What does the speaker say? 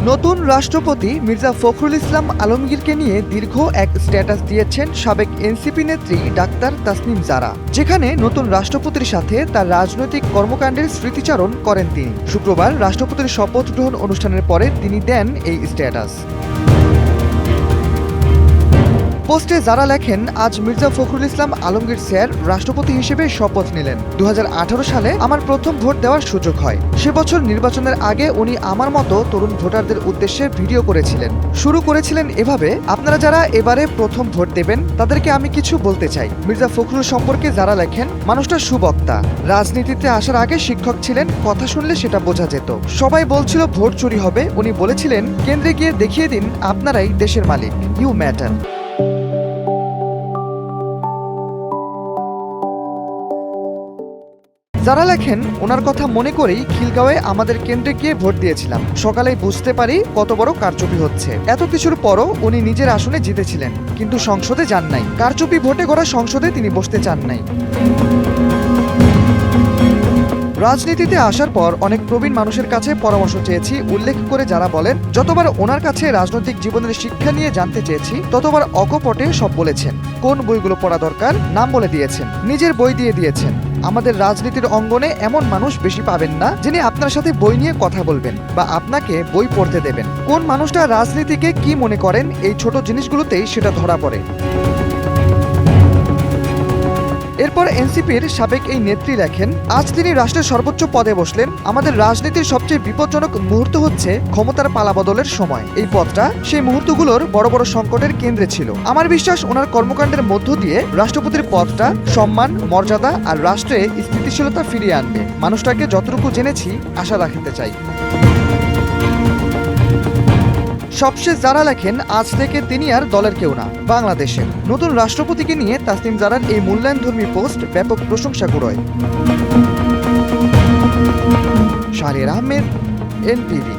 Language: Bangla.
নতুন রাষ্ট্রপতি মির্জা ফখরুল ইসলাম আলমগীরকে নিয়ে দীর্ঘ এক স্ট্যাটাস দিয়েছেন সাবেক এনসিপি নেত্রী ডাক্তার তাসনিম জারা, যেখানে নতুন রাষ্ট্রপতির সাথে তার রাজনৈতিক কর্মকাণ্ডের স্মৃতিচারণ করেন তিনি। শুক্রবার রাষ্ট্রপতির শপথ গ্রহণ অনুষ্ঠানের পরে তিনি দেন এই স্ট্যাটাস। পোস্টে যারা লেখেন, আজ মির্জা ফখরুল ইসলাম আলমগীর স্যার রাষ্ট্রপতি হিসেবে শপথ নিলেন। 2018 সালে আমার প্রথম ভোট দেওয়ার সুযোগ হয়। সে বছর নির্বাচনের আগে উনি আমার মতো তরুণ ভোটারদের উদ্দেশ্যে ভিডিও করেছিলেন। শুরু করেছিলেন এভাবে, আপনারা যারা এবারে প্রথম ভোট দেবেন তাদেরকে আমি কিছু বলতে চাই। মির্জা ফখরুল সম্পর্কে যারা লেখেন, মানুষটা সুবক্তা, রাজনীতিতে আসার আগে শিক্ষক ছিলেন, কথা শুনলে সেটা বোঝা যেত। সবাই বলছিল ভোট চুরি হবে, উনি বলেছিলেন কেন্দ্রে গিয়ে দেখিয়ে দিন আপনারাই দেশের মালিক, ইউ ম্যাটার। যারা লেখেন, ওনার কথা মনে করেই খিলগাঁওয়ে আমাদের কেন্দ্রে গিয়ে ভোট দিয়েছিলাম। সকালেই বুঝতে পারি কত বড় কারচুপি হচ্ছে। এত কিছুর পরও উনি নিজের আসনে জিতেছিলেন, কিন্তু সংসদে যান নাই। কারচুপি ভোটে গড়া সংসদে তিনি বসতে চান নাই। রাজনীতিতে আসার পর অনেক প্রবীণ মানুষের কাছে পরামর্শ চেয়েছি উল্লেখ করে যারা বলেন, যতবার ওনার কাছে রাজনৈতিক জীবনের শিক্ষা নিয়ে জানতে চেয়েছি ততবার অকপটে সব বলেছেন। কোন বইগুলো পড়া দরকার নাম বলে দিয়েছেন, নিজের বই দিয়ে দিয়েছেন। আমাদের রাজনীতির অঙ্গনে এমন মানুষ বেশি পাবেন না যিনি আপনার সাথে বই নিয়ে কথা বলবেন বা আপনাকে বই পড়তে দেবেন। কোন মানুষটা রাজনীতিকে কি মনে করেন, এই ছোট জিনিসগুলোতেই সেটা ধরা পড়ে। এরপর এনসিপির সাবেক এই নেত্রী লেখেন, আজ তিনি রাষ্ট্রের সর্বোচ্চ পদে বসলেন। আমাদের রাজনীতির সবচেয়ে বিপজ্জনক মুহূর্ত হচ্ছে ক্ষমতার পালাবদলের সময়। এই পদটা সেই মুহূর্তগুলোর বড় বড় সংকটের কেন্দ্রে ছিল। আমার বিশ্বাস ওনার কর্মকাণ্ডের মধ্য দিয়ে রাষ্ট্রপতির পদটা সম্মান, মর্যাদা আর রাষ্ট্রে স্থিতিশীলতা ফিরিয়ে আনবে। মানুষটাকে যতটুকু জেনেছি আশা রাখতে চাই। সবশেষ যারা লেখেন, আজ থেকে তিনি আর দলের কেউ না, বাংলাদেশের। নতুন রাষ্ট্রপতিকে নিয়ে তাসনিম জারার এই মূল্যায়নধর্মী পোস্ট ব্যাপক প্রশংসা কুড়ায়। শাহরিয়ার আহমেদ, এনটিভি।